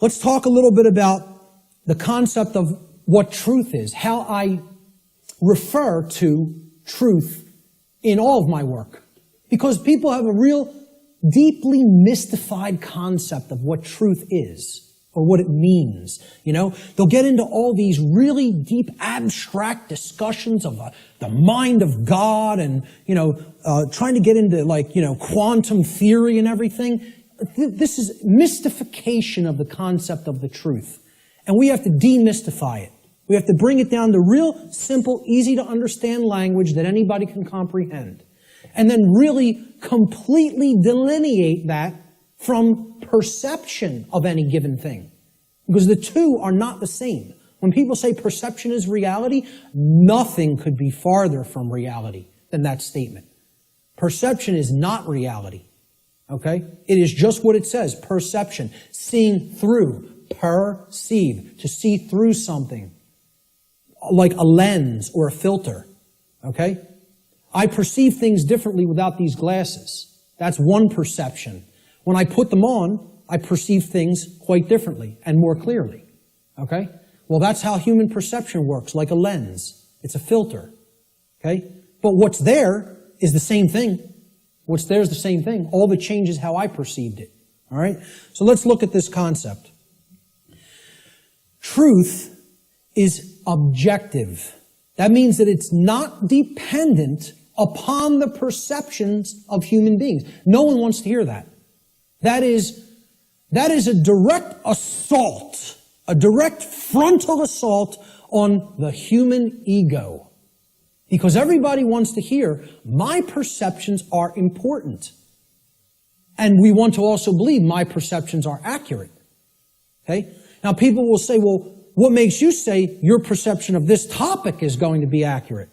Let's talk a little bit about the concept of what truth is, how I refer to truth in all of my work. Because people have a real deeply mystified concept of what truth is, or what it means. They'll get into all these really deep abstract discussions of the mind of God and, trying to get into quantum theory and everything. This is mystification of the concept of the truth. And we have to demystify it. We have to bring it down to real simple, easy to understand language that anybody can comprehend. And then really completely delineate that from perception of any given thing. Because the two are not the same. When people say perception is reality, nothing could be farther from reality than that statement. Perception is not reality. Okay? It is just what it says, perception. Seeing through, perceive, to see through something. Like a lens or a filter. Okay? I perceive things differently without these glasses. That's one perception. When I put them on, I perceive things quite differently and more clearly. Okay? Well, that's how human perception works, like a lens. It's a filter. Okay? But what's there is the same thing. What's there is the same thing. All that changes how I perceived it. All right? So let's look at this concept. Truth is objective. That means that it's not dependent upon the perceptions of human beings. No one wants to hear that. That is a direct assault, a direct frontal assault on the human ego. Because everybody wants to hear, my perceptions are important. And we want to also believe my perceptions are accurate. Okay? Now people will say, well, what makes you say your perception of this topic is going to be accurate?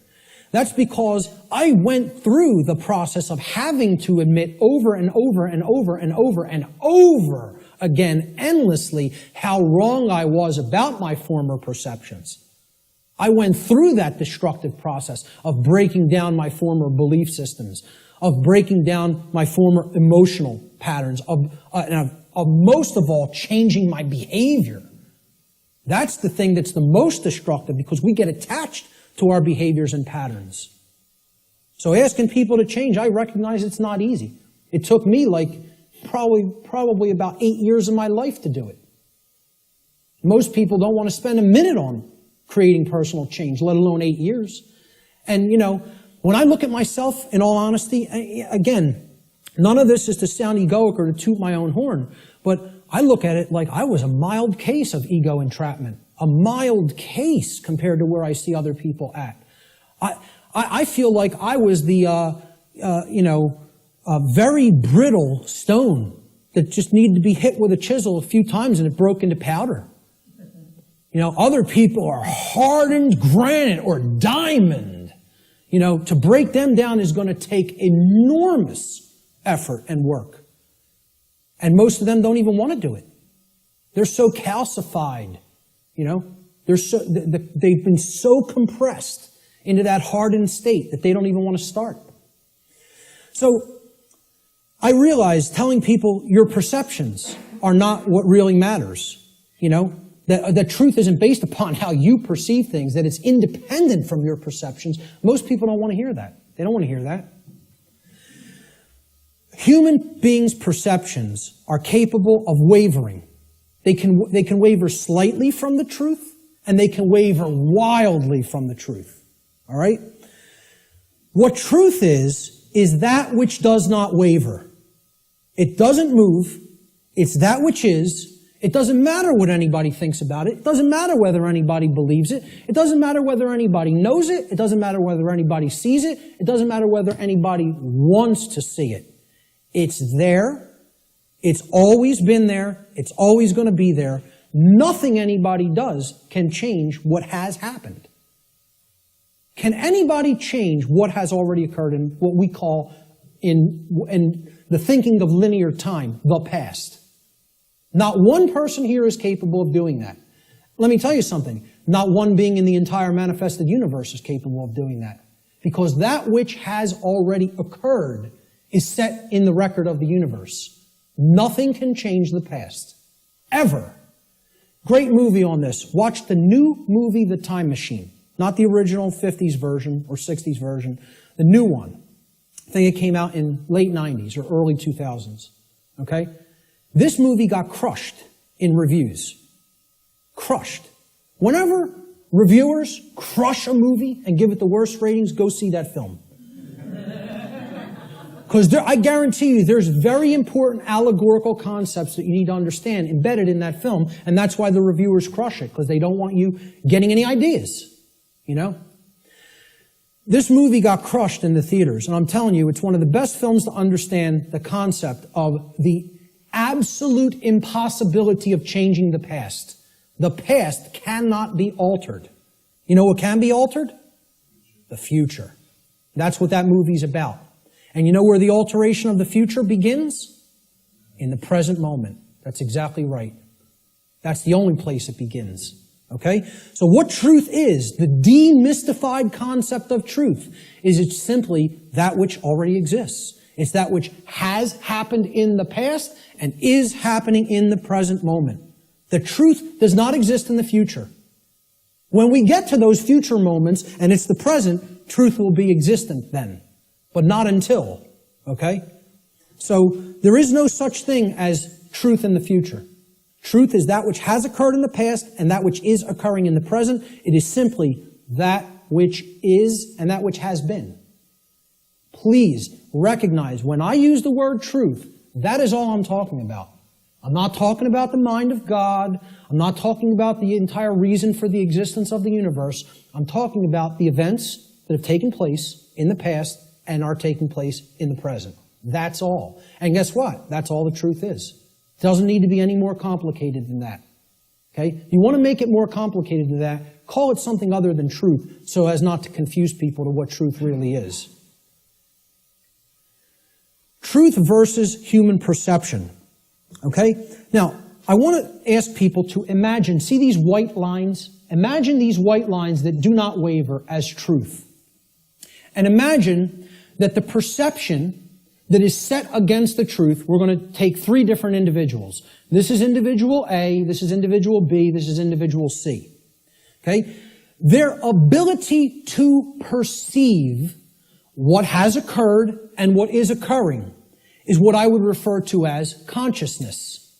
That's because I went through the process of having to admit over and over and over and over and over again, endlessly, how wrong I was about my former perceptions. I went through that destructive process of breaking down my former belief systems, of breaking down my former emotional patterns, of most of all, changing my behavior. That's the thing that's the most destructive, because we get attached to our behaviors and patterns. So asking people to change, I recognize it's not easy. It took me probably about 8 years of my life to do it. Most people don't want to spend a minute on creating personal change, let alone 8 years. And, when I look at myself, in all honesty, again, none of this is to sound egoic or to toot my own horn, but I look at it like I was a mild case of ego entrapment. A mild case compared to where I see other people at. I feel like I was the, very brittle stone that just needed to be hit with a chisel a few times and it broke into powder. Other people are hardened granite or diamond. To break them down is going to take enormous effort and work. And most of them don't even want to do it. They're so calcified. They've been so compressed into that hardened state that they don't even want to start. So I realize telling people your perceptions are not what really matters. That truth isn't based upon how you perceive things, that it's independent from your perceptions. Most people don't want to hear that. They don't want to hear that. Human beings' perceptions are capable of wavering. They can waver slightly from the truth, and they can waver wildly from the truth. All right? What truth is that which does not waver. It doesn't move. It's that which is. It doesn't matter what anybody thinks about it. It doesn't matter whether anybody believes it. It doesn't matter whether anybody knows it. It doesn't matter whether anybody sees it. It doesn't matter whether anybody wants to see it. It's there. It's always been there. It's always going to be there. Nothing anybody does can change what has happened. Can anybody change what has already occurred in what we call, in the thinking of linear time, the past? Not one person here is capable of doing that. Let me tell you something. Not one being in the entire manifested universe is capable of doing that. Because that which has already occurred is set in the record of the universe. Nothing can change the past. Ever. Great movie on this. Watch the new movie, The Time Machine. Not the original 50s version or 60s version. The new one. I think it came out in late 90s or early 2000s. Okay? This movie got crushed in reviews. Crushed. Whenever reviewers crush a movie and give it the worst ratings, go see that film. Because I guarantee you there's very important allegorical concepts that you need to understand embedded in that film, and that's why the reviewers crush it, because they don't want you getting any ideas, you know? This movie got crushed in the theaters, and I'm telling you, it's one of the best films to understand the concept of the absolute impossibility of changing the past. The past cannot be altered. You know what can be altered? The future. That's what that movie's about. And you know where the alteration of the future begins? In the present moment. That's exactly right. That's the only place it begins. Okay? So what truth is, the demystified concept of truth, is it's simply that which already exists. It's that which has happened in the past and is happening in the present moment. The truth does not exist in the future. When we get to those future moments, and it's the present, truth will be existent then. But not until, okay? So there is no such thing as truth in the future. Truth is that which has occurred in the past and that which is occurring in the present. It is simply that which is and that which has been. Please recognize when I use the word truth, that is all I'm talking about. I'm not talking about the mind of God. I'm not talking about the entire reason for the existence of the universe. I'm talking about the events that have taken place in the past and are taking place in the present. That's all. And guess what? That's all the truth is. It doesn't need to be any more complicated than that. Okay? If you want to make it more complicated than that, call it something other than truth so as not to confuse people to what truth really is. Truth versus human perception. Okay? Now, I want to ask people to imagine, see these white lines? Imagine these white lines that do not waver as truth. And imagine that the perception that is set against the truth, we're going to take three different individuals. This is individual A, this is individual B, this is individual C. Okay? Their ability to perceive what has occurred and what is occurring is what I would refer to as consciousness.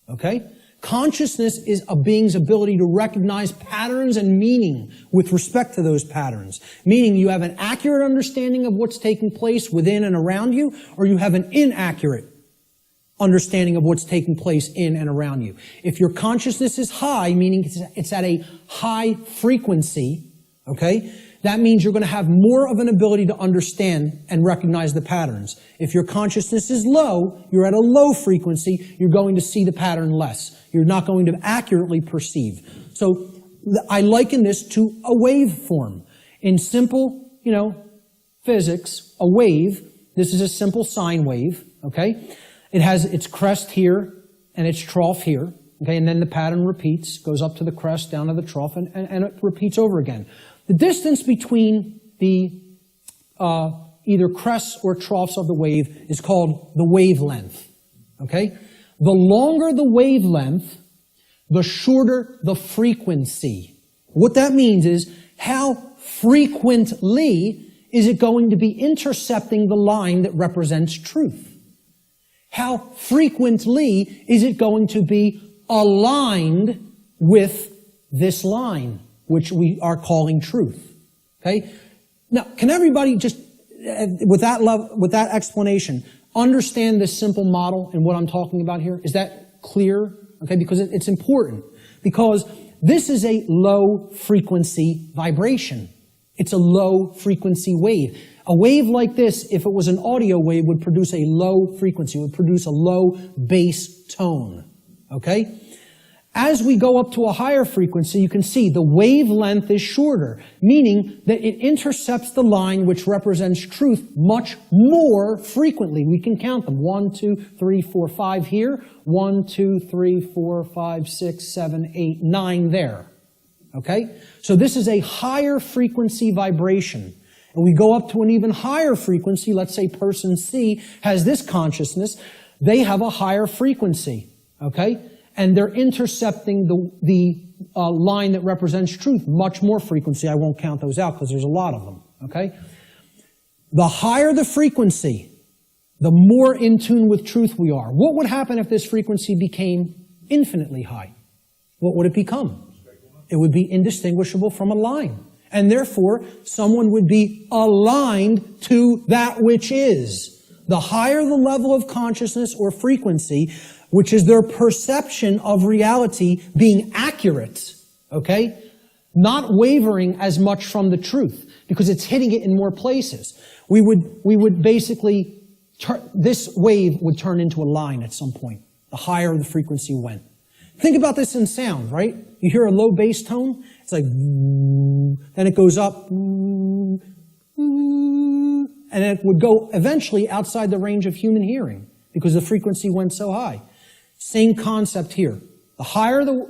Okay? Consciousness is a being's ability to recognize patterns and meaning with respect to those patterns. Meaning you have an accurate understanding of what's taking place within and around you, or you have an inaccurate understanding of what's taking place in and around you. If your consciousness is high, meaning it's at a high frequency, okay, that means you're going to have more of an ability to understand and recognize the patterns. If your consciousness is low, you're at a low frequency, you're going to see the pattern less. You're not going to accurately perceive. So I liken this to a waveform. In simple, physics, a wave, this is a simple sine wave, okay? It has its crest here and its trough here, okay? And then the pattern repeats, goes up to the crest, down to the trough, and it repeats over again. The distance between the either crests or troughs of the wave is called the wavelength. Okay? The longer the wavelength, the shorter the frequency. What that means is how frequently is it going to be intercepting the line that represents truth? How frequently is it going to be aligned with this line, which we are calling truth? Okay? Now, can everybody just, with that explanation, understand this simple model and what I'm talking about here? Is that clear? Okay, because it's important. Because this is a low frequency vibration. It's a low frequency wave. A wave like this, if it was an audio wave, would produce a low frequency, would produce a low bass tone. Okay? As we go up to a higher frequency, you can see the wavelength is shorter, meaning that it intercepts the line which represents truth much more frequently. We can count them. 1, 2, 3, 4, 5 here. 1, 2, 3, 4, 5, 6, 7, 8, 9 there. Okay? So this is a higher frequency vibration. And we go up to an even higher frequency. Let's say person C has this consciousness. They have a higher frequency. Okay? and they're intercepting the line that represents truth much more frequency. I won't count those out because there's a lot of them, okay? The higher the frequency, the more in tune with truth we are. What would happen if this frequency became infinitely high? What would it become? It would be indistinguishable from a line. And therefore, someone would be aligned to that which is. The higher the level of consciousness or frequency, which is their perception of reality being accurate, okay? Not wavering as much from the truth, because it's hitting it in more places. We would basically, this wave would turn into a line at some point, the higher the frequency went. Think about this in sound, right? You hear a low bass tone, it's like, then it goes up, and it would go eventually outside the range of human hearing, because the frequency went so high. Same concept here. The higher the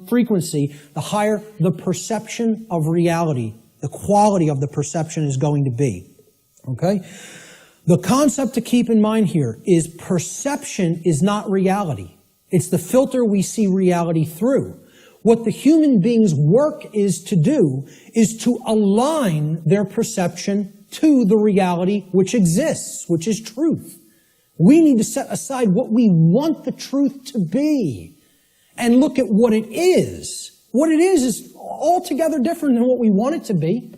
frequency, the higher the perception of reality, the quality of the perception is going to be. Okay? The concept to keep in mind here is perception is not reality. It's the filter we see reality through. What the human being's work is to do is to align their perception to the reality which exists, which is truth. We need to set aside what we want the truth to be and look at what it is. What it is altogether different than what we want it to be.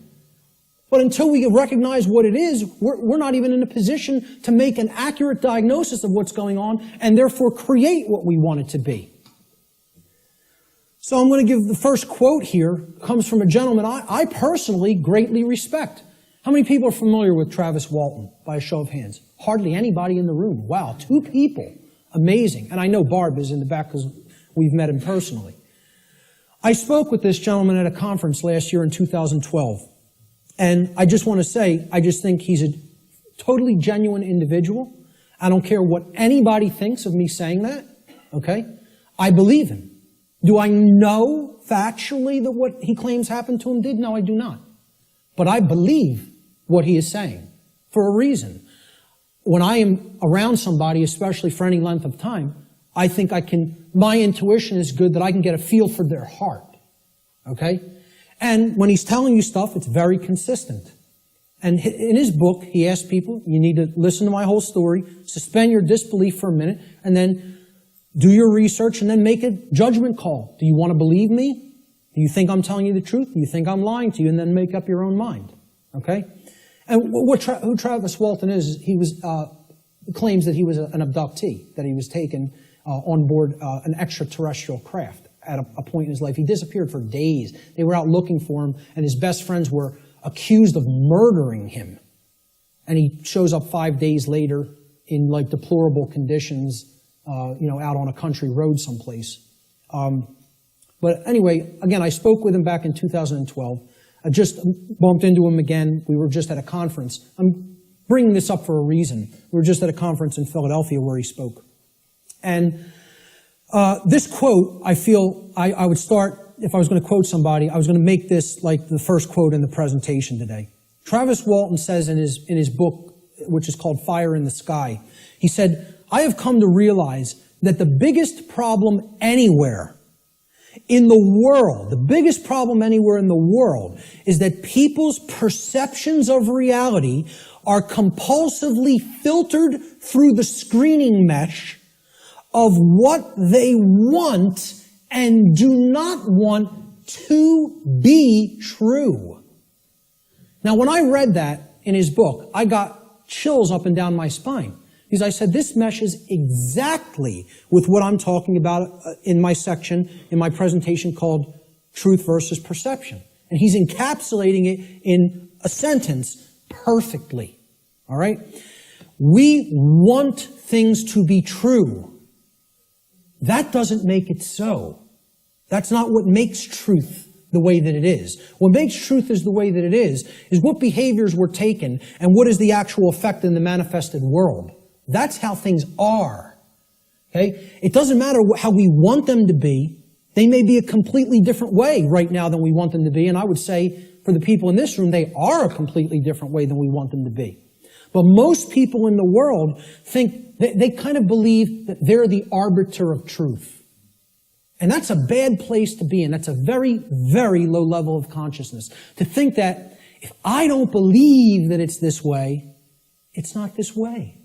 But until we recognize what it is, we're not even in a position to make an accurate diagnosis of what's going on and therefore create what we want it to be. So I'm going to give the first quote here, comes from a gentleman I personally greatly respect. How many people are familiar with Travis Walton, by a show of hands? Hardly anybody in the room. Wow, 2 people. Amazing. And I know Barb is in the back because we've met him personally. I spoke with this gentleman at a conference last year in 2012. And I just want to say, I just think he's a totally genuine individual. I don't care what anybody thinks of me saying that, okay? I believe him. Do I know factually that what he claims happened to him did? No, I do not. But I believe what he is saying for a reason. When I am around somebody, especially for any length of time, I think my intuition is good that I can get a feel for their heart, okay? And when he's telling you stuff, it's very consistent. And in his book, he asks people, you need to listen to my whole story, suspend your disbelief for a minute, and then do your research, and then make a judgment call. Do you want to believe me? Do you think I'm telling you the truth? Do you think I'm lying to you? And then make up your own mind. Okay? And who Travis Walton is, he claims that he was an abductee, that he was taken on board an extraterrestrial craft at a point in his life. He disappeared for days. They were out looking for him, and his best friends were accused of murdering him. And he shows up 5 days later in like deplorable conditions, out on a country road someplace. But anyway, again, I spoke with him back in 2012. I just bumped into him again. We were just at a conference. I'm bringing this up for a reason. We were just at a conference in Philadelphia where he spoke. And this quote, I feel I would start, if I was going to quote somebody, I was going to make this like the first quote in the presentation today. Travis Walton says in his book, which is called Fire in the Sky, he said, I have come to realize that the biggest problem anywhere in the world, the biggest problem anywhere in the world is that people's perceptions of reality are compulsively filtered through the screening mesh of what they want and do not want to be true. Now, when I read that in his book, I got chills up and down my spine. Because I said, this meshes exactly with what I'm talking about in my section, in my presentation called Truth versus Perception. And he's encapsulating it in a sentence perfectly. All right? We want things to be true. That doesn't make it so. That's not what makes truth the way that it is. What makes truth is the way that it is what behaviors were taken and what is the actual effect in the manifested world. That's how things are. Okay? It doesn't matter how we want them to be. They may be a completely different way right now than we want them to be. And I would say, for the people in this room, they are a completely different way than we want them to be. But most people in the world think, they kind of believe that they're the arbiter of truth. And that's a bad place to be in. That's a very, very low level of consciousness. To think that if I don't believe that it's this way, it's not this way.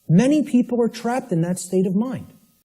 Many people are trapped in that state of mind.